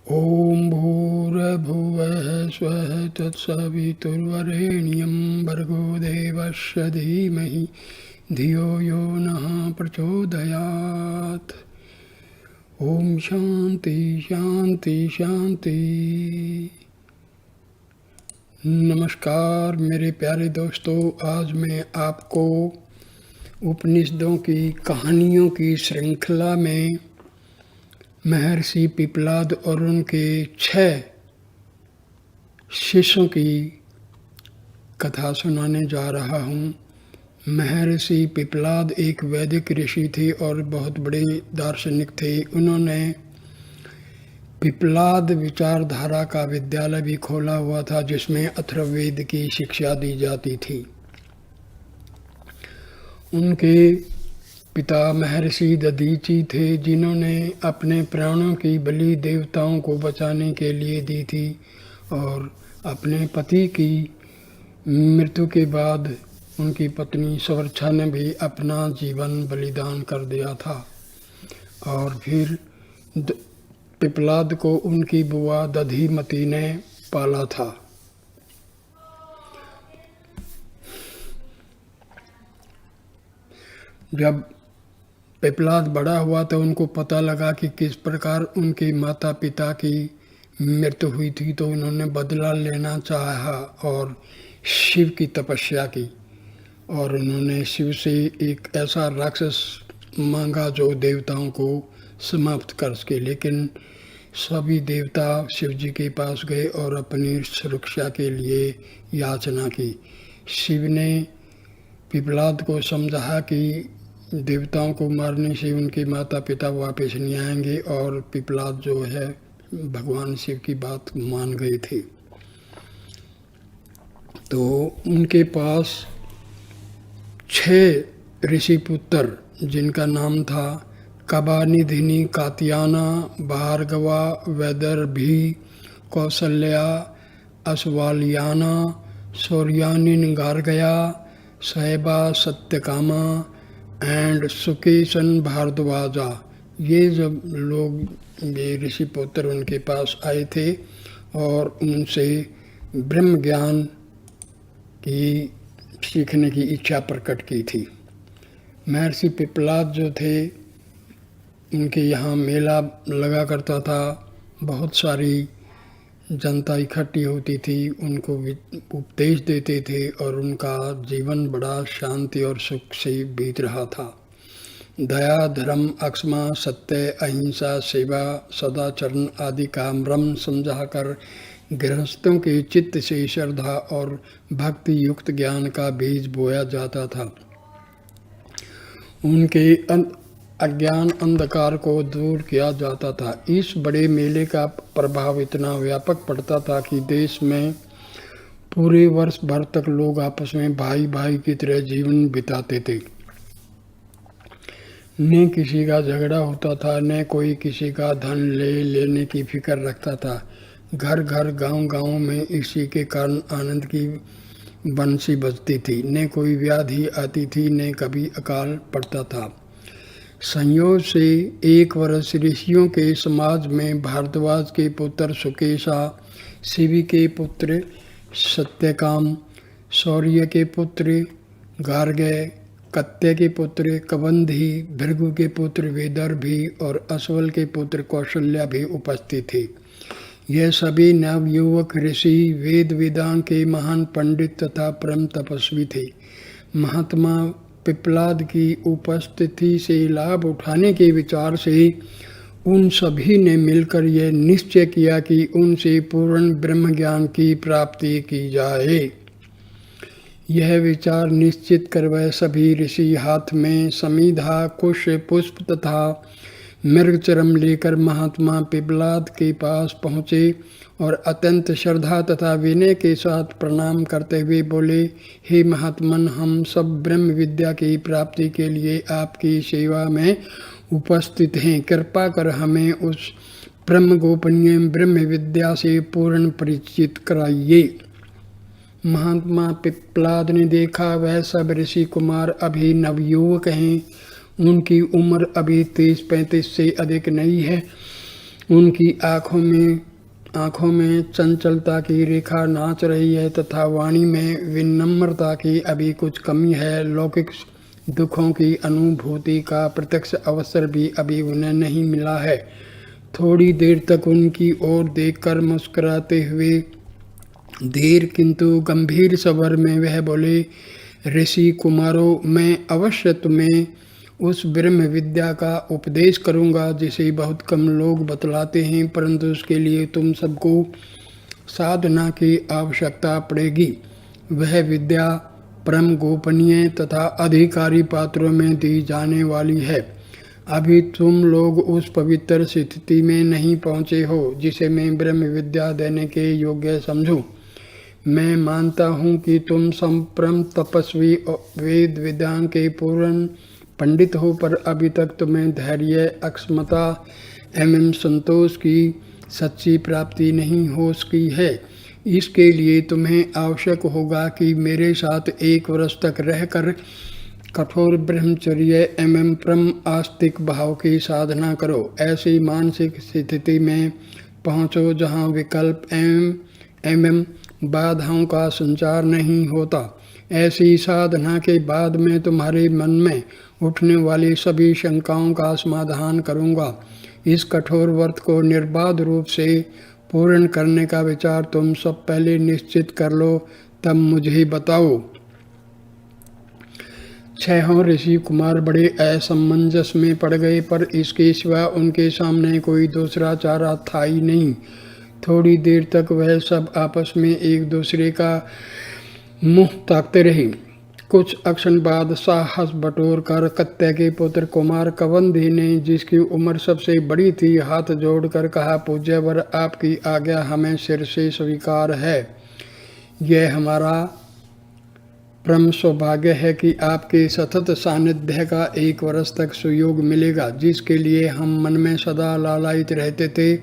ॐ भूर्भुवः स्वः तत्सवितुर्वरेण्यं भर्गो देवस्य धीमहि धियो यो नः प्रचोदयात्। ओम शांति शांति शांति। नमस्कार मेरे प्यारे दोस्तों, आज मैं आपको उपनिषदों की कहानियों की श्रृंखला में महर्षि पिपलाद और उनके 6 शिष्यों की कथा सुनाने जा रहा हूँ। महर्षि पिपलाद एक वैदिक ऋषि थे और बहुत बड़े दार्शनिक थे। उन्होंने पिपलाद विचारधारा का विद्यालय भी खोला हुआ था, जिसमें अथर्ववेद की शिक्षा दी जाती थी। उनके पिता महर्षि दधीचि थे, जिन्होंने अपने प्राणों की बलि देवताओं को बचाने के लिए दी थी और अपने पति की मृत्यु के बाद उनकी पत्नी सवर्छा ने भी अपना जीवन बलिदान कर दिया था। और फिर पिपलाद को उनकी बुआ दधिमती ने पाला था। जब पिपलाद बड़ा हुआ तो उनको पता लगा कि किस प्रकार उनके माता पिता की मृत्यु हुई थी, तो उन्होंने बदला लेना चाहा और शिव की तपस्या की। और उन्होंने शिव से एक ऐसा राक्षस मांगा जो देवताओं को समाप्त कर सके। लेकिन सभी देवता शिव जी के पास गए और अपनी सुरक्षा के लिए याचना की। शिव ने पिपलाद को समझाया कि देवताओं को मारने से उनके माता पिता वापस नहीं आएंगे, और पिपलाद जो है भगवान शिव की बात मान गए थे। तो उनके पास 6 ऋषि पुत्र, जिनका नाम था कबानिधिनी, कात्यायना, भार्गवा, वैदर्भी, कौसल्या, अश्वालियाना, शौर्यानिन, गार्गया, सहबा, सत्यकामा एंड सुकेशन भारद्वाजा। ये जब लोग, ये ऋषि पुत्र उनके पास आए थे और उनसे ब्रह्म ज्ञान की सीखने की इच्छा प्रकट की थी। महर्षि पिपलाद जो थे, उनके यहाँ मेला लगा करता था, बहुत सारी जनता इकट्ठी होती थी, उनको उपदेश देते थे और उनका जीवन बड़ा शांति और सुख से बीत रहा था। दया, धर्म, अक्षमा, सत्य, अहिंसा, सेवा, सदाचरण आदि का मर्म समझाकर गृहस्थों के चित्त से श्रद्धा और भक्ति युक्त ज्ञान का बीज बोया जाता था। उनके अज्ञान अंधकार को दूर किया जाता था। इस बड़े मेले का प्रभाव इतना व्यापक पड़ता था कि देश में पूरे वर्ष भर तक लोग आपस में भाई भाई की तरह जीवन बिताते थे। न किसी का झगड़ा होता था, न कोई किसी का धन लेने की फिक्र रखता था। घर घर गांव गांव में इसी के कारण आनंद की बंसी बजती थी। न कोई व्याधि आती थी, न कभी अकाल पड़ता था। संयोग से एक वर्ष ऋषियों के समाज में भारद्वाज के पुत्र सुकेशा, शिवी के पुत्र सत्यकाम, शौर्य के पुत्र गार्गय, कत्य के पुत्र कबंधी, भृगु के पुत्र वेदर्भी और अश्वल के पुत्र कौशल्या भी उपस्थित थे। यह सभी नवयुवक ऋषि वेद वेदांग के महान पंडित तथा परम तपस्वी थे। महात्मा पिपलाद की उपस्थिति से लाभ उठाने के विचार से उन सभी ने मिलकर यह निश्चय किया कि उनसे पूर्ण ब्रह्म ज्ञान की प्राप्ति की जाए। यह विचार निश्चित कर वह सभी ऋषि हाथ में समीधा, कुश, पुष्प तथा मृगचरम लेकर महात्मा पिपलाद के पास पहुँचे और अत्यंत श्रद्धा तथा विनय के साथ प्रणाम करते हुए बोले, हे महात्मन, हम सब ब्रह्म विद्या की प्राप्ति के लिए आपकी सेवा में उपस्थित हैं। कृपा कर हमें उस ब्रह्म गोपनीय ब्रह्म विद्या से पूर्ण परिचित कराइए। महात्मा पिपलाद ने देखा वह सब ऋषि कुमार अभी नवयुवक हैं, उनकी उम्र अभी 30-35 से अधिक नहीं है। उनकी आँखों में चंचलता की रेखा नाच रही है तथा वाणी में विनम्रता की अभी कुछ कमी है। लौकिक दुखों की अनुभूति का प्रत्यक्ष अवसर भी अभी उन्हें नहीं मिला है। थोड़ी देर तक उनकी ओर देखकर मुस्कुराते हुए धीर किंतु गंभीर स्वर में वह बोले, ऋषि कुमारों, मैं अवश्य तुम्हें उस ब्रह्म विद्या का उपदेश करूंगा जिसे बहुत कम लोग बतलाते हैं, परंतु उसके लिए तुम सबको साधना की आवश्यकता पड़ेगी। वह विद्या परम गोपनीय तथा अधिकारी पात्रों में दी जाने वाली है। अभी तुम लोग उस पवित्र स्थिति में नहीं पहुँचे हो जिसे मैं ब्रह्म विद्या देने के योग्य समझूं। मैं मानता हूँ कि तुम संप्रम तपस्वी वेद विद्यान के पूर्ण पंडित हो, पर अभी तक तुम्हें धैर्य, अक्षमता एवं संतोष की सच्ची प्राप्ति नहीं हो सकी है। इसके लिए तुम्हें आवश्यक होगा कि मेरे साथ 1 वर्ष तक रहकर कठोर ब्रह्मचर्य एवं परम आस्तिक भाव की साधना करो। ऐसी मानसिक स्थिति में पहुँचो जहाँ विकल्प एवं बाधाओं का संचार नहीं होता। ऐसी साधना के बाद मैं तुम्हारे मन में उठने वाली सभी शंकाओं का समाधान करूंगा। इस कठोर व्रत को निर्बाध रूप से पूर्ण करने का विचार तुम सब पहले निश्चित कर लो, तब मुझे बताओ। 6 ऋषि कुमार बड़े असमंजस में पड़ गए, पर इसके सिवा उनके सामने कोई दूसरा चारा था ही नहीं। थोड़ी देर तक वह सब आपस में एक दूसरे का मुंह ताकते रहे। कुछ क्षण बाद साहस बटोर कर कत्य के पुत्र कुमार कबंधी ने, जिसकी उम्र सबसे बड़ी थी, हाथ जोड़कर कहा, पूज्यवर, आपकी आज्ञा हमें सिर से स्वीकार है। यह हमारा परम सौभाग्य है कि आपके सतत सानिध्य का 1 वर्ष तक सुयोग मिलेगा। जिसके लिए हम मन में सदा लालायित रहते थे,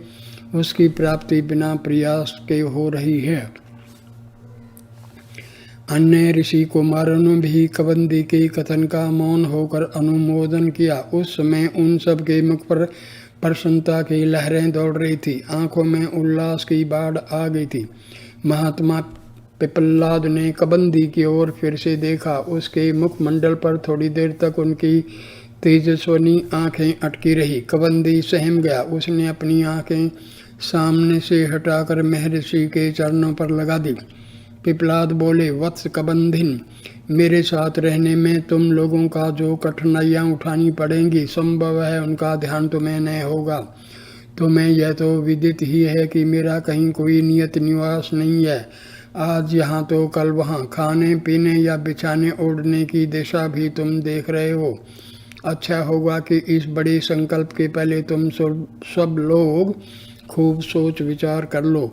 उसकी प्राप्ति बिना प्रयास के हो रही है। अन्य ऋषि कुमारों ने भी कबंदी के कथन का मौन होकर अनुमोदन किया। उस समय उन सब के मुख पर प्रसन्नता की लहरें दौड़ रही थी, आंखों में उल्लास की बाढ़ आ गई थी। महात्मा पिपलाद ने कबंदी की ओर फिर से देखा। उसके मुखमंडल पर थोड़ी देर तक उनकी तेजस्वनी आंखें अटकी रही। कबंदी सहम गया। उसने अपनी आंखें सामने से हटाकर महर्षि के चरणों पर लगा दी। पिपलाद बोले, वत्स कबंधिन, मेरे साथ रहने में तुम लोगों का जो कठिनाइयाँ उठानी पड़ेंगी, संभव है उनका ध्यान तुम्हें न होगा। तुम्हें यह तो विदित ही है कि मेरा कहीं कोई नियत निवास नहीं है। आज यहाँ तो कल वहाँ, खाने पीने या बिछाने ओढ़ने की दिशा भी तुम देख रहे हो। अच्छा होगा कि इस बड़े संकल्प के पहले तुम सब लोग खूब सोच विचार कर लो।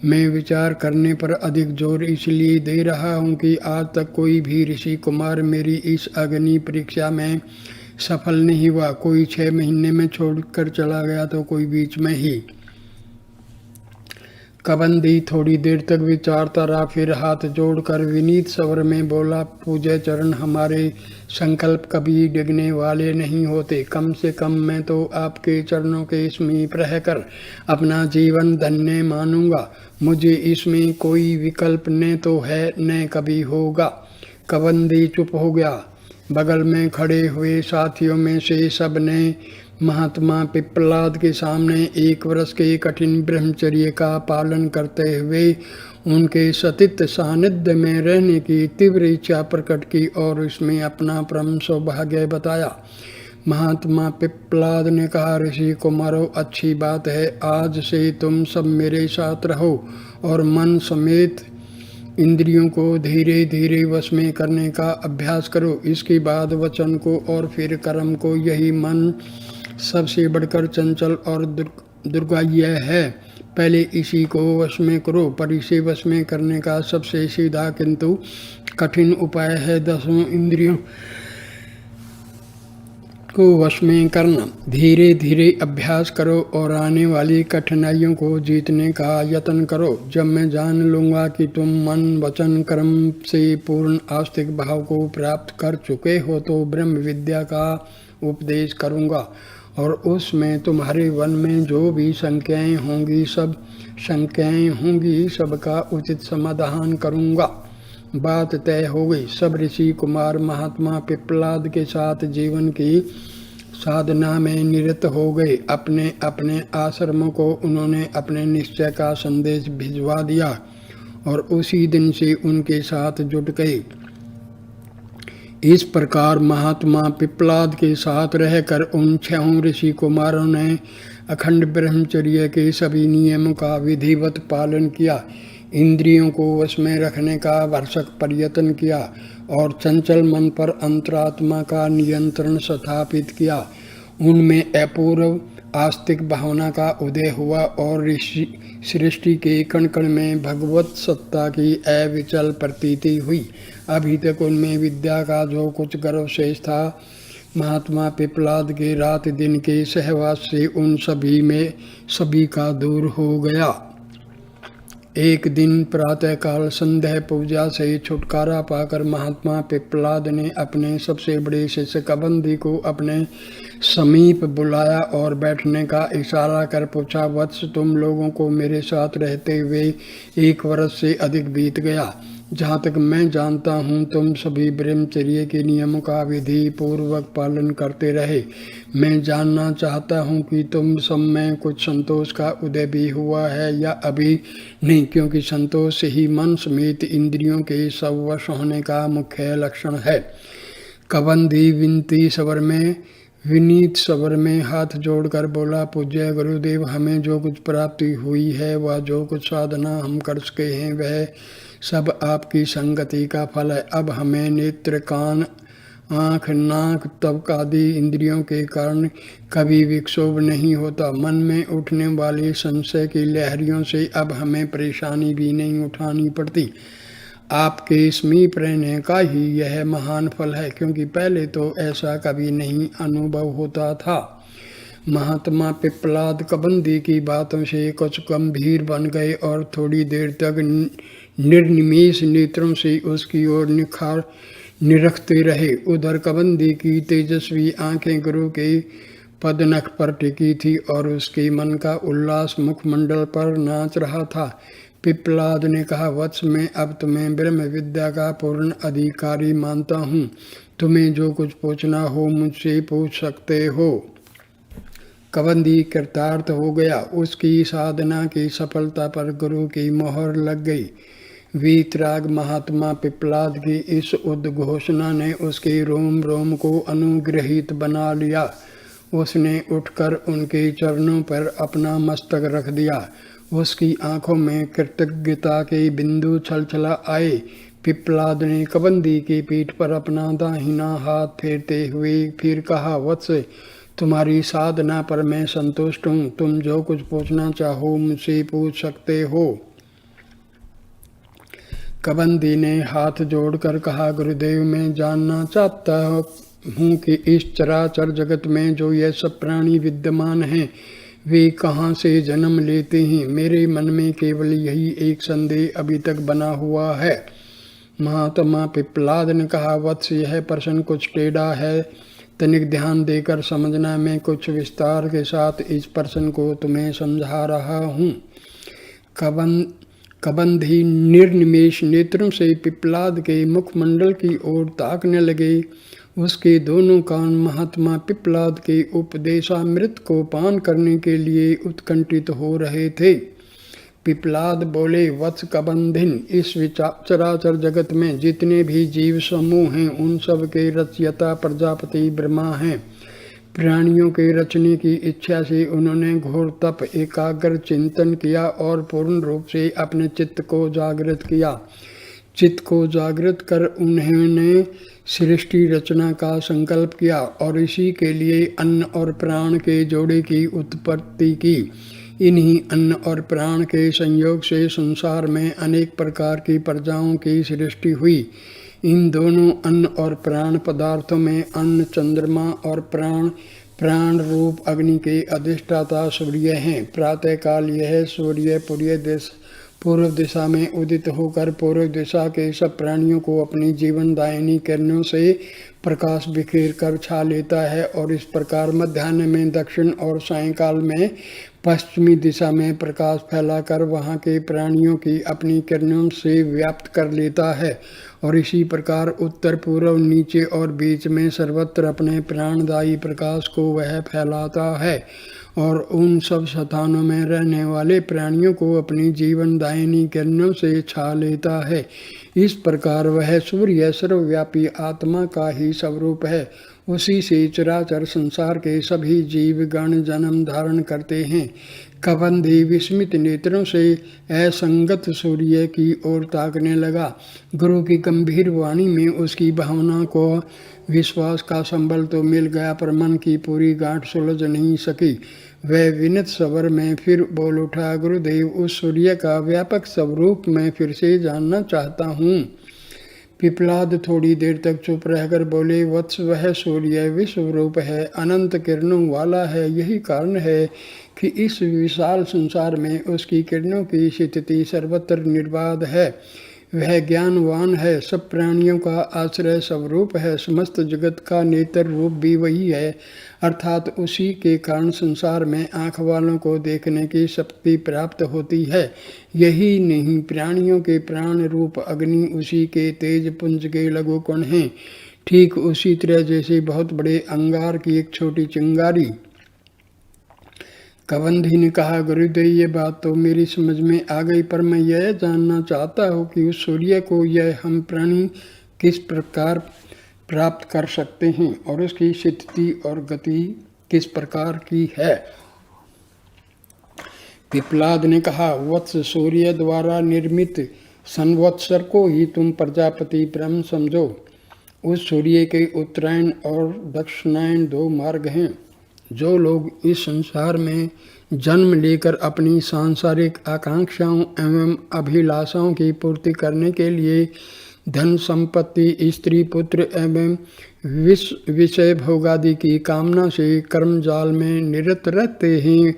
मैं विचार करने पर अधिक जोर इसलिए दे रहा हूँ कि आज तक कोई भी ऋषि कुमार मेरी इस अग्नि परीक्षा में सफल नहीं हुआ। कोई 6 महीने में छोड़कर चला गया तो कोई बीच में ही। कबंदी थोड़ी देर तक विचारता रहा, फिर हाथ जोड़कर विनीत स्वर में बोला, पूज्य चरण, हमारे संकल्प कभी डिगने वाले नहीं होते। कम से कम मैं तो आपके चरणों के समीप रहकर अपना जीवन धन्य मानूंगा। मुझे इसमें कोई विकल्प न तो है न कभी होगा। कबंदी चुप हो गया। बगल में खड़े हुए साथियों में से सब ने महात्मा पिपलाद के सामने 1 वर्ष के कठिन ब्रह्मचर्य का पालन करते हुए उनके सतत सानिध्य में रहने की तीव्र इच्छा प्रकट की और इसमें अपना परम सौभाग्य बताया। महात्मा पिपलाद ने कहा, ऋषि कुमारों, अच्छी बात है। आज से तुम सब मेरे साथ रहो और मन समेत इंद्रियों को धीरे धीरे वश में करने का अभ्यास करो। इसके बाद वचन को और फिर कर्म को। यही मन सबसे बढ़कर चंचल और दुर्गाह्य है। पहले इसी को वश में करो। पर इसे वश में करने का सबसे सीधा किंतु कठिन उपाय है 10 इंद्रियों को वश में करना। धीरे धीरे अभ्यास करो और आने वाली कठिनाइयों को जीतने का यत्न करो। जब मैं जान लूँगा कि तुम मन वचन कर्म से पूर्ण आस्तिक भाव को प्राप्त कर चुके हो तो ब्रह्म विद्या का उपदेश करूँगा और उसमें तुम्हारे वन में जो भी शंकाएं होंगी सबका उचित समाधान करूँगा। बात तय हो गई। सब ऋषि कुमार महात्मा पिप्पलाद के साथ जीवन की साधना में निरत हो गए। अपने अपने आश्रमों को उन्होंने अपने निश्चय का संदेश भिजवा दिया और उसी दिन से उनके साथ जुट गए। इस प्रकार महात्मा पिप्पलाद के साथ रहकर उन 6 ऋषि कुमारों ने अखंड ब्रह्मचर्य के सभी नियमों का विधिवत पालन किया, इंद्रियों को वश में रखने का भरसक प्रयत्न किया और चंचल मन पर अंतरात्मा का नियंत्रण स्थापित किया। उनमें अपूर्व आस्तिक भावना का उदय हुआ और सृष्टि के कण कण में भगवत सत्ता की अविचल प्रतीति हुई। अभी तक उनमें विद्या का जो कुछ गर्व शेष था, महात्मा पिप्पलाद के रात दिन के सहवास से उन सभी का दूर हो गया। एक दिन प्रातःकाल संध्या पूजा से छुटकारा पाकर महात्मा पिप्पलाद ने अपने सबसे बड़े शिष्य कबंदी को अपने समीप बुलाया और बैठने का इशारा कर पूछा, वत्स, तुम लोगों को मेरे साथ रहते हुए 1 वर्ष से अधिक बीत गया। जहाँ तक मैं जानता हूँ तुम सभी ब्रह्मचर्य के नियमों का विधि पूर्वक पालन करते रहे। मैं जानना चाहता हूँ कि तुम सब में कुछ संतोष का उदय भी हुआ है या अभी नहीं, क्योंकि संतोष से ही मन समेत इंद्रियों के सवश होने का मुख्य लक्षण है। कबंदी विनीत स्वर में हाथ जोड़कर बोला, पूज्य गुरुदेव, हमें जो कुछ प्राप्ति हुई है वह जो कुछ साधना हम कर सके हैं वह सब आपकी संगति का फल है। अब हमें नेत्र, कान, आँख, नाक, त्वक आदि इंद्रियों के कारण कभी विक्षोभ नहीं होता। मन में उठने वाली संशय की लहरियों से अब हमें परेशानी भी नहीं उठानी पड़ती। आपके समीप रहने का ही यह महान फल है, क्योंकि पहले तो ऐसा कभी नहीं अनुभव होता था। महात्मा पिप्पलाद कबंदी की बातों से कुछ गंभीर बन गए और थोड़ी देर तक निर्निमेष नेत्रों से उसकी ओर निरखते रहे। उधर कबंदी की तेजस्वी आंखें गुरु के पदनख पर टिकी थी और उसके मन का उल्लास मुखमंडल पर नाच रहा था। पिप्पलाद ने कहा, वत्स, मैं अब तुम्हें ब्रह्म विद्या का पूर्ण अधिकारी मानता हूँ। तुम्हें जो कुछ पूछना हो मुझसे पूछ सकते हो। कबंदी कृतार्थ हो गया। उसकी साधना की सफलता पर गुरु की मोहर लग गई। वीतराग महात्मा पिप्पलाद की इस उद्घोषणा ने उसके रोम रोम को अनुग्रहित बना लिया। उसने उठकर उनके चरणों पर अपना मस्तक रख दिया। उसकी आंखों में कृतज्ञता के बिंदु छलछला आए। पिप्पलाद ने कबंदी की पीठ पर अपना दाहिना हाथ फेरते हुए फिर कहा, वत्स, तुम्हारी साधना पर मैं संतुष्ट हूँ। तुम जो कुछ पूछना चाहो मुझसे पूछ सकते हो। कबंदी ने हाथ जोड़कर कहा, गुरुदेव, मैं जानना चाहता हूँ कि इस चराचर जगत में जो ये सब प्राणी विद्यमान हैं वे कहाँ से जन्म लेते हैं। मेरे मन में केवल यही एक संदेह अभी तक बना हुआ है। महात्मा पिप्पलाद ने कहा, वत्स, यह प्रश्न कुछ टेढ़ा है, तनिक ध्यान देकर समझना। मैं कुछ विस्तार के साथ इस प्रश्न को तुम्हें समझा रहा हूँ। कबंधी निर्निमेष नेत्रों से पिप्पलाद के मुखमंडल की ओर ताकने लगे। उसके दोनों कान महात्मा पिप्पलाद के उपदेशामृत को पान करने के लिए उत्कंठित हो रहे थे। पिप्पलाद बोले, वत्स कबंधिन, इस चराचर जगत में जितने भी जीव समूह हैं उन सब के रचयिता प्रजापति ब्रह्मा हैं। प्राणियों के रचने की इच्छा से उन्होंने घोर तप, एकाग्र चिंतन किया और पूर्ण रूप से अपने चित्त को जागृत किया। चित्त को जागृत कर उन्होंने सृष्टि रचना का संकल्प किया और इसी के लिए अन्न और प्राण के जोड़े की उत्पत्ति की। इन्हीं अन्न और प्राण के संयोग से संसार में अनेक प्रकार की प्रजाओं की सृष्टि हुई। इन दोनों अन्न और प्राण पदार्थों में अन्न चंद्रमा और प्राण रूप अग्नि के अधिष्ठाता सूर्य हैं। प्रातःकाल यह सूर्य पूर्व दिशा में उदित होकर पूर्व दिशा के सब प्राणियों को अपनी जीवनदायिनी किरणों से प्रकाश बिखेर कर छा लेता है और इस प्रकार मध्याह्न में दक्षिण और सायंकाल में पश्चिमी दिशा में प्रकाश फैलाकर वहाँ के प्राणियों की अपनी किरणों से व्याप्त कर लेता है और इसी प्रकार उत्तर पूर्व नीचे और बीच में सर्वत्र अपने प्राणदायी प्रकाश को वह फैलाता है और उन सब स्थानों में रहने वाले प्राणियों को अपनी जीवनदायिनी किरणों से छा लेता है। इस प्रकार वह सूर्य सर्वव्यापी आत्मा का ही स्वरूप है। उसी से चराचर संसार के सभी जीव गण जन्म धारण करते हैं। कबंधी विस्मित नेत्रों से असंगत सूर्य की ओर ताकने लगा। गुरु की गंभीर वाणी में उसकी भावना को विश्वास का संबल तो मिल गया, पर मन की पूरी गांठ सुलझ नहीं सकी। वह विनत स्वर में फिर बोल उठा, गुरुदेव, उस सूर्य का व्यापक स्वरूप मैं फिर से जानना चाहता हूँ। पिपलाद थोड़ी देर तक चुप रहकर बोले, वत्स, वह सूर्य विश्व रूप है, अनंत किरणों वाला है। यही कारण है कि इस विशाल संसार में उसकी किरणों की स्थिति सर्वत्र निर्बाध है। वह ज्ञानवान है, सब प्राणियों का आश्रय स्वरूप है, समस्त जगत का नेत्र रूप भी वही है, अर्थात उसी के कारण संसार में आँख वालों को देखने की शक्ति प्राप्त होती है। यही नहीं, प्राणियों के प्राण रूप अग्नि उसी के तेज पुंज के लघु कण हैं, ठीक उसी तरह जैसे बहुत बड़े अंगार की एक छोटी चिंगारी। कबंधी ने कहा, गुरुदेव, ये बात तो मेरी समझ में आ गई, पर मैं यह जानना चाहता हूँ कि उस सूर्य को यह हम प्राणी किस प्रकार प्राप्त कर सकते हैं और उसकी स्थिति और गति किस प्रकार की है। पिपलाद ने कहा, वत्स, सूर्य द्वारा निर्मित संवत्सर को ही तुम प्रजापति ब्रह्म समझो। उस सूर्य के उत्तरायण और दक्षिणायन दो मार्ग हैं। जो लोग इस संसार में जन्म लेकर अपनी सांसारिक आकांक्षाओं एवं अभिलाषाओं की पूर्ति करने के लिए धन संपत्ति, स्त्री पुत्र एवं विषय भोगादि की कामना से कर्म जाल में निरत रहते हैं,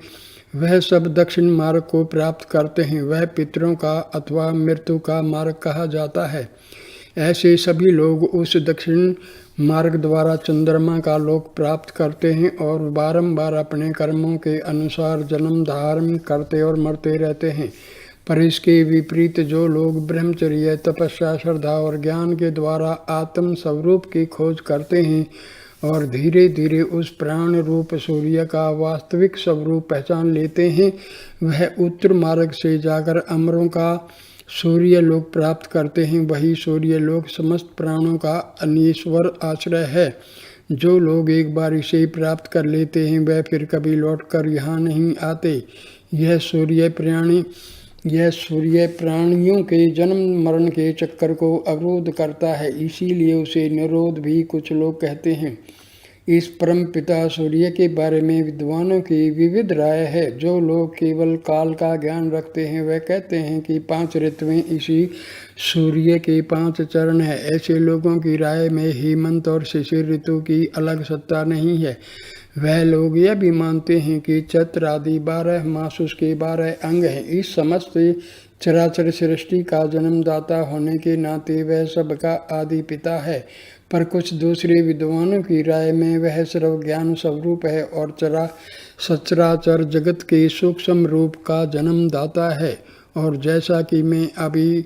वह सब दक्षिण मार्ग को प्राप्त करते हैं। वह पितरों का अथवा मृत्यु का मार्ग कहा जाता है। ऐसे सभी लोग उस दक्षिण मार्ग द्वारा चंद्रमा का लोक प्राप्त करते हैं और बारंबार अपने कर्मों के अनुसार जन्म धारण करते और मरते रहते हैं। पर इसके विपरीत जो लोग ब्रह्मचर्य, तपस्या, श्रद्धा और ज्ञान के द्वारा आत्म स्वरूप की खोज करते हैं और धीरे धीरे उस प्राण रूप सूर्य का वास्तविक स्वरूप पहचान लेते हैं, वह उत्तर मार्ग से जाकर अमरों का सूर्य लोक प्राप्त करते हैं। वही सूर्य लोक समस्त प्राणों का अनीश्वर आश्रय है। जो लोग एक बार इसे प्राप्त कर लेते हैं, वह फिर कभी लौटकर यहाँ नहीं आते। यह सूर्य प्राणियों के जन्म मरण के चक्कर को अवरोध करता है, इसीलिए उसे निरोध भी कुछ लोग कहते हैं। इस परम पिता सूर्य के बारे में विद्वानों की विविध राय है। जो लोग केवल काल का ज्ञान रखते हैं, वह कहते हैं कि 5 ऋतुएं इसी सूर्य के 5 चरण हैं। ऐसे लोगों की राय में हेमंत और शिशिर ऋतु की अलग सत्ता नहीं है। वह लोग यह भी मानते हैं कि चैत्र आदि 12 मास उसके 12 अंग हैं। इस समस्त चराचर सृष्टि का जन्मदाता होने के नाते वह सबका आदि पिता है। पर कुछ दूसरे विद्वानों की राय में वह सर्व ज्ञान स्वरूप है और सचराचर जगत के सूक्ष्म रूप का जन्मदाता है। और जैसा कि मैं अभी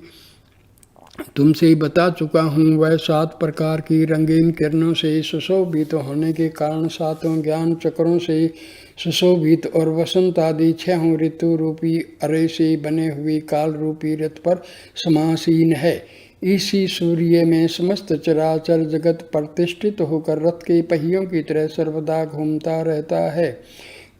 तुमसे बता चुका हूँ, वह 7 प्रकार की रंगीन किरणों से सुशोभित होने के कारण 7 ज्ञान चक्रों से सुशोभित और वसंत आदि 6 ऋतु रूपी अरे से बने हुए काल रूपी रथ पर समासीन है। इसी सूर्य में समस्त चराचर जगत प्रतिष्ठित होकर रथ के पहियों की तरह सर्वदा घूमता रहता है।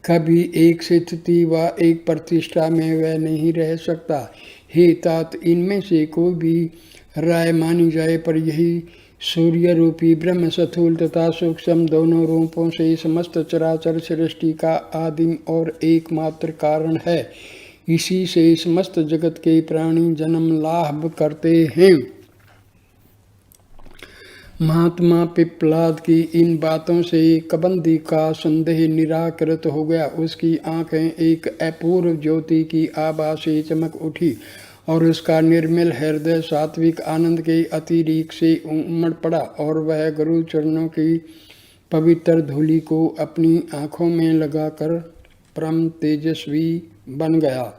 कभी एक स्थिति व एक प्रतिष्ठा में वह नहीं रह सकता। हे तात, इनमें से कोई भी राय मानी जाए, पर यही सूर्य रूपी ब्रह्म स्थूल तथा सूक्ष्म दोनों रूपों से समस्त चराचर सृष्टि का आदिम और एकमात्र कारण है। इसी से समस्त जगत के प्राणी जन्म लाभ करते हैं। महात्मा पिपलाद की इन बातों से कबंदी का संदेह निराकृत हो गया। उसकी आंखें एक अपूर्व ज्योति की आभा से चमक उठी और उसका निर्मल हृदय सात्विक आनंद के अतिरीक्त से उमड़ पड़ा और वह गुरु चरणों की पवित्र धूलि को अपनी आँखों में लगाकर परम तेजस्वी बन गया।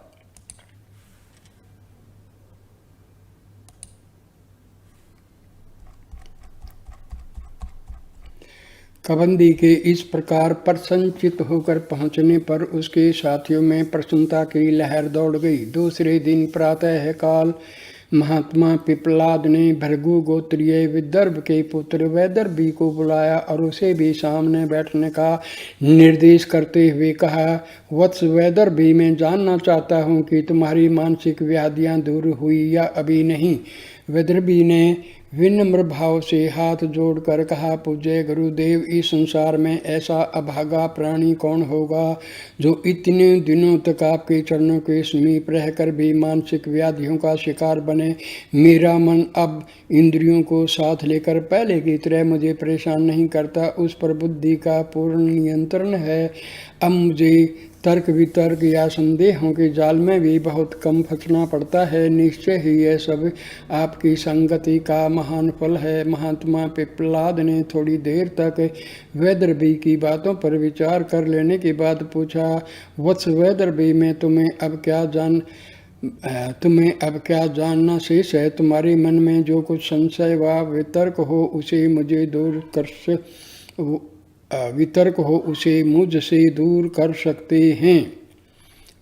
कबंदी के इस प्रकार प्रसन्नचित्त होकर पहुंचने पर उसके साथियों में प्रसन्नता की लहर दौड़ गई। दूसरे दिन प्रातः काल महात्मा पिपलाद ने भृगु गोत्रीय विदर्भ के पुत्र वैदर्भी को बुलाया और उसे भी सामने बैठने का निर्देश करते हुए कहा, वत्स वैदर्भी, मैं जानना चाहता हूँ कि तुम्हारी मानसिक व्याधियाँ दूर हुई या अभी नहीं। वैदर्भी ने विनम्र भाव से हाथ जोड़कर कहा, पूज्य गुरुदेव, इस संसार में ऐसा अभागा प्राणी कौन होगा जो इतने दिनों तक आपके चरणों के समीप रहकर भी मानसिक व्याधियों का शिकार बने। मेरा मन अब इंद्रियों को साथ लेकर पहले की तरह मुझे परेशान नहीं करता, उस पर बुद्धि का पूर्ण नियंत्रण है। अब मुझे तर्क वितर्क या संदेहों के जाल में भी बहुत कम फंसना पड़ता है। निश्चय ही यह सब आपकी संगति का महान फल है। महात्मा पिपलाद ने थोड़ी देर तक वैदर्भी की बातों पर विचार कर लेने के बाद पूछा, वत्स वैदर्भी, मैं तुम्हें अब क्या जानना शेष है। तुम्हारे मन में जो कुछ संशय व वितर्क हो उसे मुझसे दूर कर सकते हैं।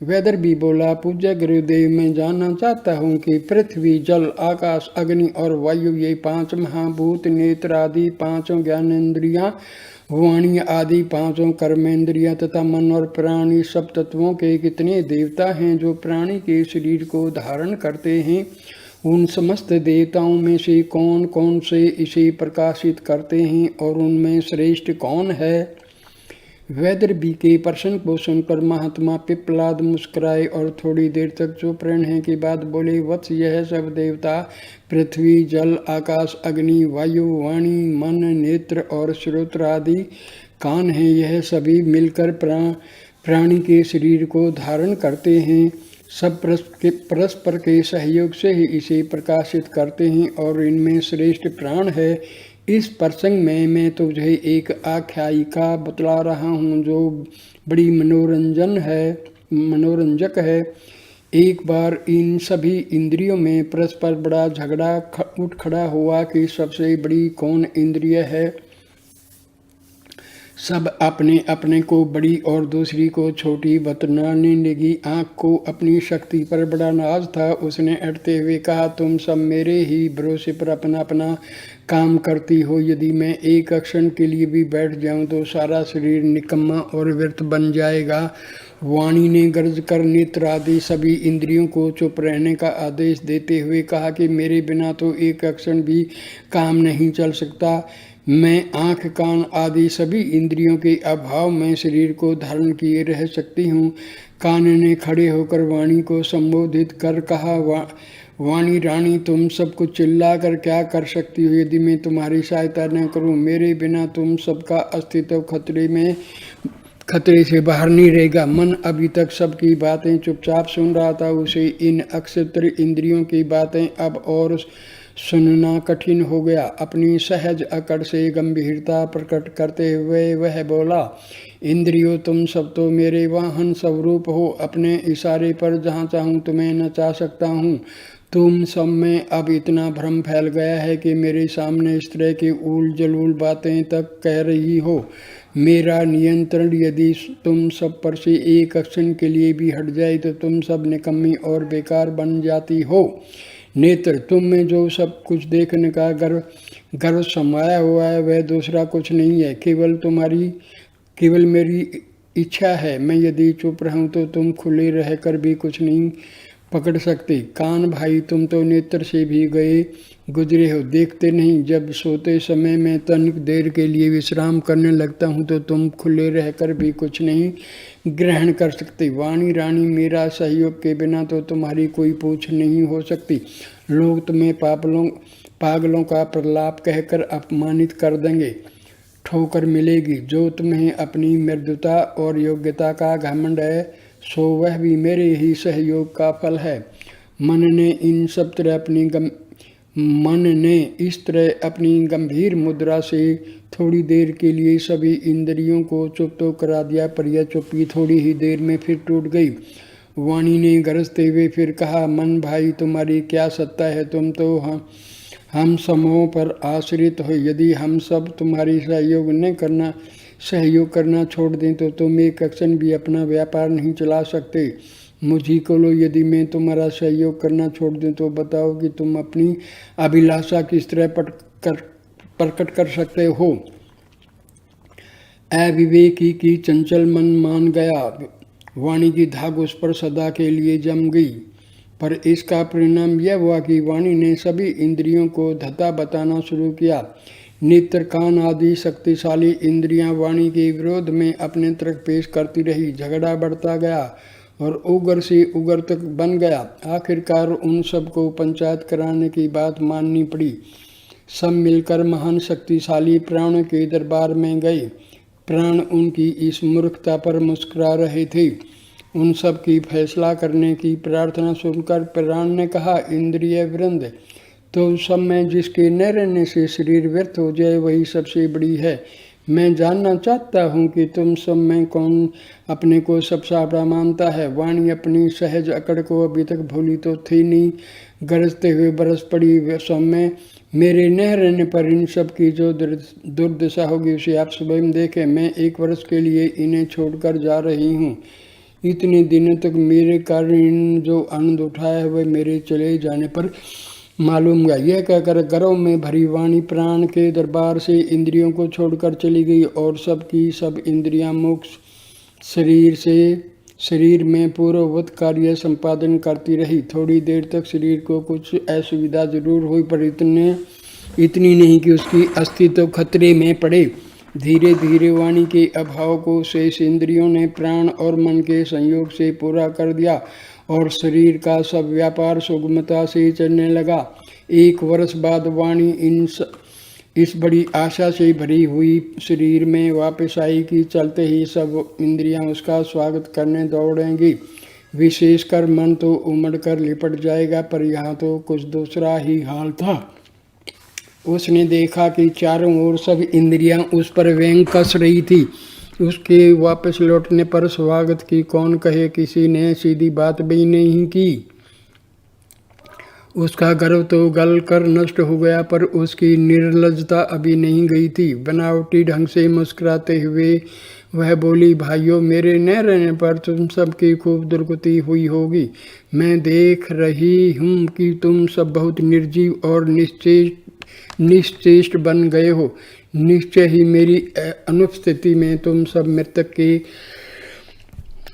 वैदर्भी बोला, पूज्य गुरुदेव, मैं जानना चाहता हूँ कि पृथ्वी, जल, आकाश, अग्नि और वायु, ये 5 महाभूत, नेत्र आदि 5 ज्ञानेन्द्रियाँ, वाणी आदि 5 कर्मेंद्रियाँ तथा मन और प्राणी, सब तत्वों के कितने देवता हैं जो प्राणी के शरीर को धारण करते हैं। उन समस्त देवताओं में से कौन कौन से इसे प्रकाशित करते हैं और उनमें श्रेष्ठ कौन है। वैदर्भी के प्रश्न को सुनकर महात्मा पिपलाद मुस्कुराए और थोड़ी देर तक चुप रहने के बाद बोले, वत्स, यह सब देवता पृथ्वी, जल, आकाश, अग्नि, वायु, वाणी, मन, नेत्र और श्रोत्र आदि कान हैं, यह सभी मिलकर प्राणी के शरीर को धारण करते हैं। सब परस्पर के सहयोग से ही इसे प्रकाशित करते हैं और इनमें श्रेष्ठ प्राण है। इस प्रसंग में मैं तुझे एक आख्यायिका बतला रहा हूँ जो बड़ी मनोरंजक है। एक बार इन सभी इंद्रियों में परस्पर बड़ा झगड़ा उठ खड़ा हुआ कि सबसे बड़ी कौन इंद्रिय है। सब अपने अपने को बड़ी और दूसरी को छोटी बतलाने लगी। आँख को अपनी शक्ति पर बड़ा नाज था। उसने अड़ते हुए कहा, तुम सब मेरे ही भरोसे पर अपना अपना काम करती हो। यदि मैं एक क्षण के लिए भी बैठ जाऊं तो सारा शरीर निकम्मा और व्यर्थ बन जाएगा। वाणी ने गर्ज कर नेत्र आदि सभी इंद्रियों को चुप रहने का आदेश देते हुए कहा कि मेरे बिना तो एक क्षण भी काम नहीं चल सकता। मैं आँख, कान आदि सभी इंद्रियों के अभाव में शरीर को धारण किए रह सकती हूँ। कान ने खड़े होकर वाणी को संबोधित कर कहा, वाणी रानी, तुम सब कुछ चिल्ला कर क्या कर सकती हो। यदि मैं तुम्हारी सहायता न करूं, मेरे बिना तुम सबका अस्तित्व खतरे से बाहर नहीं रहेगा। मन अभी तक सबकी बातें चुपचाप सुन रहा था, उसे इन अक्षत्र इंद्रियों की बातें अब और सुनना कठिन हो गया। अपनी सहज अकड़ से गंभीरता प्रकट करते हुए वह बोला, इंद्रियों, तुम सब तो मेरे वाहन स्वरूप हो। अपने इशारे पर जहाँ चाहूँ तुम्हें नचा सकता हूँ। तुम सब में अब इतना भ्रम फैल गया है कि मेरे सामने इस तरह की ऊल जलूल बातें तक कह रही हो। मेरा नियंत्रण यदि तुम सब पर से एक क्षण के लिए भी हट जाए तो तुम सब निकम्मी और बेकार बन जाती हो। नेत्र, तुम में जो सब कुछ देखने का गर्व समाया हुआ है वह दूसरा कुछ नहीं है, केवल मेरी इच्छा है। मैं यदि चुप रहूं तो तुम खुले रहकर भी कुछ नहीं पकड़ सकते। कान भाई, तुम तो नेत्र से भी गुजरे हो, देखते नहीं। जब सोते समय मैं तनिक देर के लिए विश्राम करने लगता हूँ तो तुम खुले रहकर भी कुछ नहीं ग्रहण कर सकते। वाणी रानी, मेरा सहयोग के बिना तो तुम्हारी कोई पूछ नहीं हो सकती। लोग तुम्हें पागलों का प्रलाप कहकर अपमानित कर देंगे। ठोकर मिलेगी। जो तुम्हें अपनी मृदुता और योग्यता का घमंड है सो वह भी मेरे ही सहयोग का फल है। मन ने इस तरह अपनी गंभीर मुद्रा से थोड़ी देर के लिए सभी इंद्रियों को चुप तो करा दिया, पर यह चुप्पी थोड़ी ही देर में फिर टूट गई। वाणी ने गरजते हुए फिर कहा, मन भाई, तुम्हारी क्या सत्ता है? तुम तो हम समूहों पर आश्रित हो। यदि हम सब तुम्हारी सहयोग करना छोड़ दें तो तुम एक क्षण भी अपना व्यापार नहीं चला सकते। मुझी को लो, यदि मैं तुम्हारा सहयोग करना छोड़ दूं तो बताओ कि तुम अपनी अभिलाषा किस तरह प्रकट कर सकते हो। अविवेकी की चंचल मन मान गया। वाणी की धाग उस पर सदा के लिए जम गई, पर इसका परिणाम यह हुआ कि वाणी ने सभी इंद्रियों को धता बताना शुरू किया। नेत्र, कान आदि शक्तिशाली इंद्रियां वाणी के विरोध में अपने तर्क पेश करती रही। झगड़ा बढ़ता गया और उग्र से उग्र तक बन गया। आखिरकार उन सबको पंचायत कराने की बात माननी पड़ी। सब मिलकर महान शक्तिशाली प्राणों के दरबार में गए। प्राण उनकी इस मूर्खता पर मुस्कुरा रहे थे। उन सब की फैसला करने की प्रार्थना सुनकर प्राण ने कहा, इंद्रिय वृंद, तो सब में जिसके न रहने से शरीर व्यर्थ हो जाए वही सबसे बड़ी है। मैं जानना चाहता हूँ कि तुम सब में कौन अपने को सबसे बड़ा मानता है। वाणी अपनी सहज अकड़ को अभी तक भूली तो थी नहीं। गरजते हुए बरस पड़ी, सब में मेरे न रहने पर इन सब की जो दुर्दशा होगी उसे आप स्वयं देखें। मैं 1 वर्ष के लिए इन्हें छोड़कर जा रही हूँ। इतने दिनों तक मेरे कारण जो आनंद उठाया है वह मेरे चले जाने पर मालूम गया। यह कहकर गर्व में भरी वाणी प्राण के दरबार से इंद्रियों को छोड़कर चली गई और सब की सब इंद्रियां मोक्ष शरीर में पूर्ववत कार्य संपादन करती रही। थोड़ी देर तक शरीर को कुछ असुविधा जरूर हुई, पर इतनी नहीं कि उसकी अस्तित्व खतरे में पड़े। धीरे धीरे वाणी के अभाव को शेष इंद्रियों ने प्राण और मन के संयोग से पूरा कर दिया और शरीर का सब व्यापार सुगमता से चलने लगा। 1 वर्ष बाद वाणी इस बड़ी आशा से भरी हुई शरीर में वापस आई कि चलते ही सब इंद्रियां उसका स्वागत करने दौड़ेंगी। विशेषकर मन तो उमड़कर लिपट जाएगा, पर यहाँ तो कुछ दूसरा ही हाल था। उसने देखा कि चारों ओर सब इंद्रियां उस पर व्यंग कस रही थी। उसके वापस लौटने पर स्वागत की कौन कहे, किसी ने सीधी बात भी नहीं की। उसका गर्व तो गल कर नष्ट हो गया, पर उसकी निर्लज्जता अभी नहीं गई थी। बनावटी ढंग से मुस्कुराते हुए वह बोली, भाइयों, मेरे न रहने पर तुम सबकी खूब दुर्गति हुई होगी। मैं देख रही हूँ कि तुम सब बहुत निर्जीव और निश्चेष्ट बन गए हो। निश्चय ही मेरी अनुपस्थिति में तुम सब मृतक के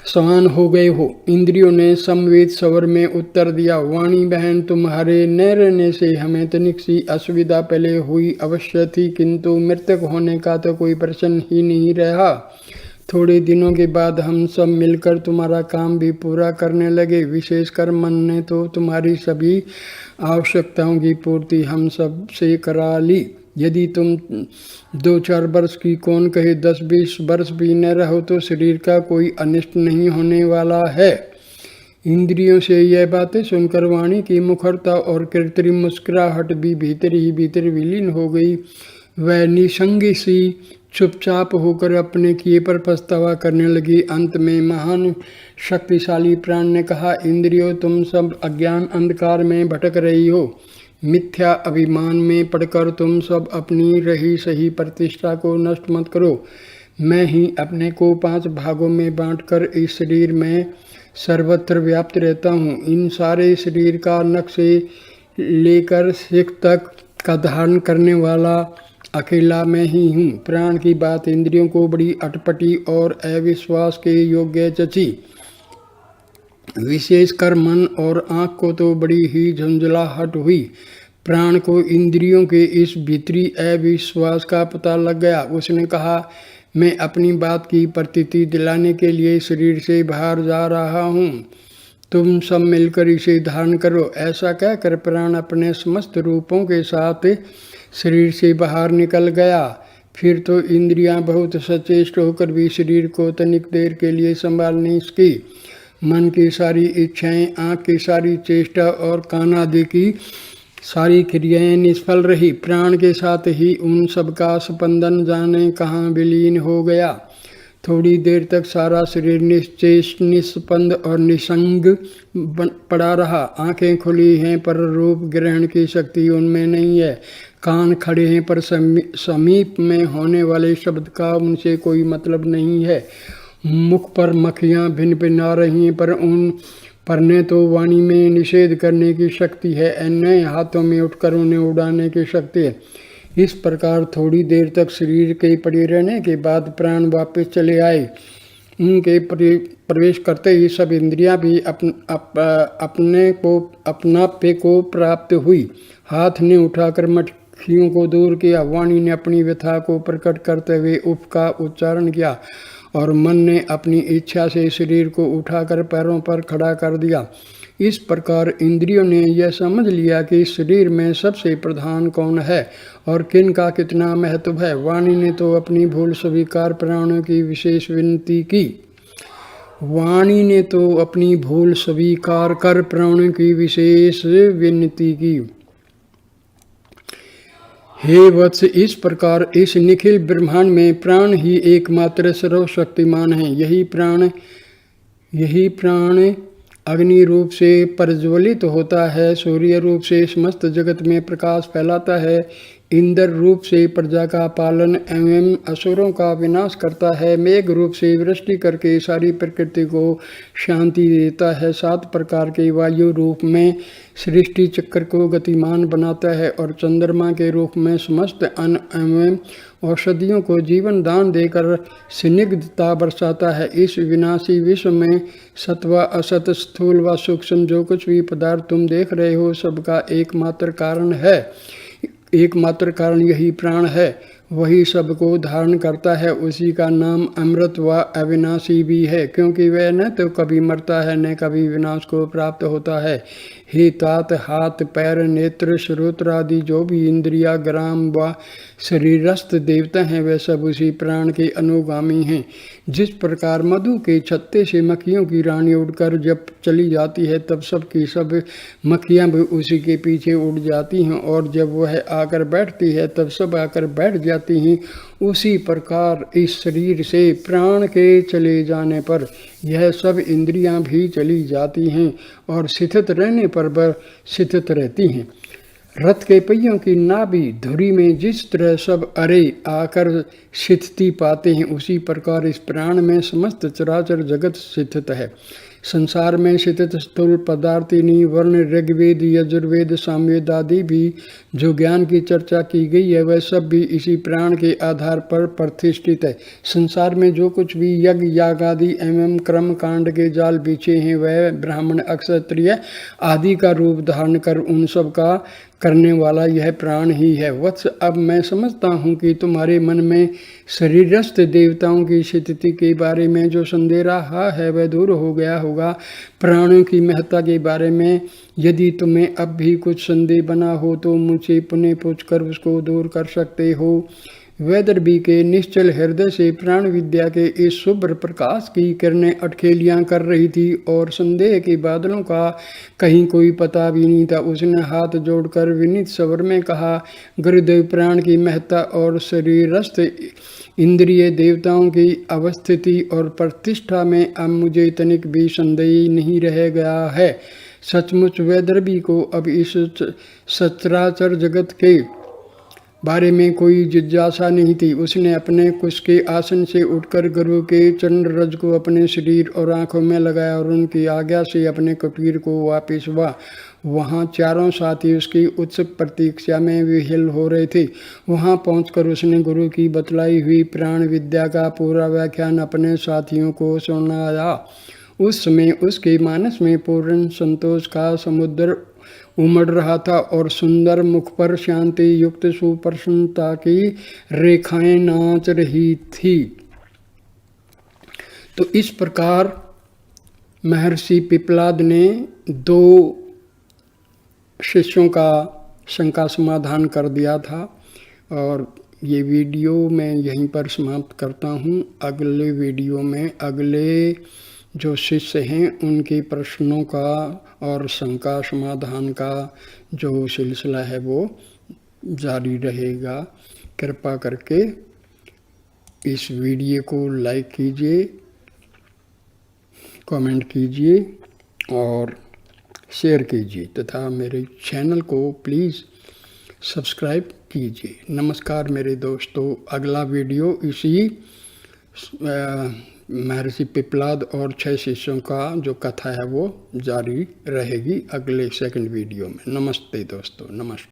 समान हो गए हो। इंद्रियों ने समवेत स्वर में उत्तर दिया, वाणी बहन, तुम्हारे न रहने से हमें तनिक सी असुविधा पहले हुई अवश्य थी, किंतु मृतक होने का तो कोई प्रश्न ही नहीं रहा। थोड़े दिनों के बाद हम सब मिलकर तुम्हारा काम भी पूरा करने लगे। विशेषकर मन ने तो तुम्हारी सभी आवश्यकताओं की पूर्ति हम सब से करा ली। यदि तुम 2-4 वर्ष की कौन कहे 10-20 वर्ष भी न रहो तो शरीर का कोई अनिष्ट नहीं होने वाला है। इंद्रियों से यह बातें सुनकर वाणी की मुखरता और कृत्रिम मुस्कुराहट भी भीतर ही भीतर विलीन हो गई। वह निसंगी सी चुपचाप होकर अपने किए पर पछतावा करने लगी। अंत में महान शक्तिशाली प्राण ने कहा, इंद्रियों, तुम सब अज्ञान अंधकार में भटक रही हो। मिथ्या अभिमान में पड़कर तुम सब अपनी रही सही प्रतिष्ठा को नष्ट मत करो। मैं ही अपने को 5 भागों में बांटकर इस शरीर में सर्वत्र व्याप्त रहता हूँ। इन सारे शरीर का नख से लेकर शिख तक का धारण करने वाला अकेला मैं ही हूँ। प्राण की बात इंद्रियों को बड़ी अटपटी और अविश्वास के योग्य चची। विशेषकर मन और आँख को तो बड़ी ही झुंझलाहट हुई। प्राण को इंद्रियों के इस भीतरी अविश्वास का पता लग गया। उसने कहा, मैं अपनी बात की प्रतीति दिलाने के लिए शरीर से बाहर जा रहा हूँ, तुम सब मिलकर इसे धारण करो। ऐसा कहकर प्राण अपने समस्त रूपों के साथ शरीर से बाहर निकल गया। फिर तो इंद्रियां बहुत सचेष्ट होकर भी शरीर को तनिक देर के लिए संभाल नहीं सकी। मन की सारी इच्छाएं, आँख की सारी चेष्टा और कान आदि की सारी क्रियाएं निष्फल रही। प्राण के साथ ही उन सबका स्पंदन जाने कहाँ विलीन हो गया। थोड़ी देर तक सारा शरीर निश्चेष्ट, निस्पंद और निसंग पड़ा रहा। आंखें खुली हैं पर रूप ग्रहण की शक्ति उनमें नहीं है। कान खड़े हैं पर समीप में होने वाले शब्द का उनसे कोई मतलब नहीं है। मुख पर मक्खियाँ भिन भिना रही हैं पर उन पर ने तो वाणी में निषेध करने की शक्ति है, अन्य हाथों में उठकर उन्हें उड़ाने की शक्ति है। इस प्रकार थोड़ी देर तक शरीर के पड़े रहने के बाद प्राण वापस चले आए। उनके प्रवेश करते ही सब इंद्रियां भी अपनापे को प्राप्त हुई। हाथ ने उठाकर मक्खियों को दूर किया, वाणी ने अपनी व्यथा को प्रकट करते हुए उफ का उच्चारण किया और मन ने अपनी इच्छा से शरीर को उठाकर पैरों पर खड़ा कर दिया। इस प्रकार इंद्रियों ने यह समझ लिया कि शरीर में सबसे प्रधान कौन है और किन का कितना महत्व है। वाणी ने तो अपनी भूल स्वीकार प्राणों की विशेष विनती की। वाणी ने तो अपनी भूल स्वीकार कर प्राणों की विशेष विनती की। हे वत्स, इस प्रकार इस निखिल ब्रह्मांड में प्राण ही एकमात्र सर्वशक्तिमान है। यही प्राण अग्नि रूप से प्रज्वलित होता है, सूर्य रूप से समस्त जगत में प्रकाश फैलाता है, इंद्र रूप से प्रजा का पालन एवं असुरों का विनाश करता है, मेघ रूप से वृष्टि करके सारी प्रकृति को शांति देता है, 7 प्रकार के वायु रूप में सृष्टि चक्र को गतिमान बनाता है और चंद्रमा के रूप में समस्त अन्न एवं औषधियों को जीवन दान देकर स्निग्धता बरसाता है। इस विनाशी विश्व में सत्व, असत, स्थूल व सूक्ष्म जो कुछ भी पदार्थ तुम देख रहे हो सबका एकमात्र कारण यही प्राण है। वही सबको धारण करता है, उसी का नाम अमृत व अविनाशी भी है, क्योंकि वह न तो कभी मरता है न कभी विनाश को प्राप्त होता है। हे तात, हाथ, पैर, नेत्र, श्रोत्र आदि जो भी इंद्रिया, ग्राम व शरीरस्थ देवता हैं वे सब उसी प्राण के अनुगामी हैं। जिस प्रकार मधु के छत्ते से मक्खियों की रानी उड़कर जब चली जाती है तब सब की सब मक्खियाँ भी उसी के पीछे उड़ जाती हैं और जब वह आकर बैठती है तब सब आकर बैठ जाती हैं, उसी प्रकार इस शरीर से प्राण के चले जाने पर यह सब इंद्रियां भी चली जाती हैं और स्थित रहने पर वह स्थित रहती हैं। रथ के पहियों की नाभि धुरी में जिस तरह सब अरे आकर स्थिति पाते हैं, उसी प्रकार इस प्राण में समस्त चराचर जगत स्थित है। संसार में स्थित स्थूल पदार्थिनी, वर्ण, ऋग्वेद, यजुर्वेद, सामवेद आदि भी जो ज्ञान की चर्चा की गई है वह सब भी इसी प्राण के आधार पर प्रतिष्ठित है। संसार में जो कुछ भी यज्ञ, याग आदि एवं कर्म कांड के जाल बिछे हैं वह ब्राह्मण, क्षत्रिय आदि का रूप धारण कर उन सब का करने वाला यह प्राण ही है। वत्स, अब मैं समझता हूँ कि तुम्हारे मन में शरीरस्थ देवताओं की स्थिति के बारे में जो संदेह रहा है वह दूर हो गया होगा। प्राणों की महत्ता के बारे में यदि तुम्हें अब भी कुछ संदेह बना हो तो मुझे पुनः पूछकर उसको दूर कर सकते हो। वैदर्भी के निश्चल हृदय से प्राण विद्या के इस शुभ्र प्रकाश की किरणें अटखेलियां कर रही थी और संदेह के बादलों का कहीं कोई पता भी नहीं था। उसने हाथ जोड़कर विनीत स्वर में कहा, गुरुदेव, प्राण की महत्ता और शरीरस्थ इंद्रिय देवताओं की अवस्थिति और प्रतिष्ठा में अब मुझे तनिक भी संदेह नहीं रह गया है। सचमुच वैदर्भी को अब इस सचराचर जगत के बारे में कोई जिज्ञासा नहीं थी। उसने अपने कुश के आसन से उठकर गुरु के चरण रज को अपने शरीर और आंखों में लगाया और उनकी आज्ञा से अपने कुटीर को वापस हुआ। वहाँ चारों साथी उसकी उत्सुक प्रतीक्षा में विह्वल हो रहे थे। वहाँ पहुंचकर उसने गुरु की बतलाई हुई प्राण विद्या का पूरा व्याख्यान अपने साथियों को सुनाया। उस समय उसके मानस में पूर्ण संतोष का समुद्र उमड़ रहा था और सुंदर मुख पर शांति युक्त सुप्रसन्नता की रेखाएं नाच रही थी। तो इस प्रकार महर्षि पिप्पलाद ने 2 शिष्यों का शंका समाधान कर दिया था और ये वीडियो मैं यहीं पर समाप्त करता हूँ। अगले वीडियो में अगले जो शिष्य हैं उनके प्रश्नों का और शंका समाधान का जो सिलसिला है वो जारी रहेगा। कृपा करके इस वीडियो को लाइक कीजिए, कमेंट कीजिए और शेयर कीजिए तथा मेरे चैनल को प्लीज़ सब्सक्राइब कीजिए। नमस्कार मेरे दोस्तों, अगला वीडियो इसी महर्षि पिपलाद और 6 शिष्यों का जो कथा है वो जारी रहेगी अगले सेकंड वीडियो में। नमस्ते दोस्तों, नमस्ते।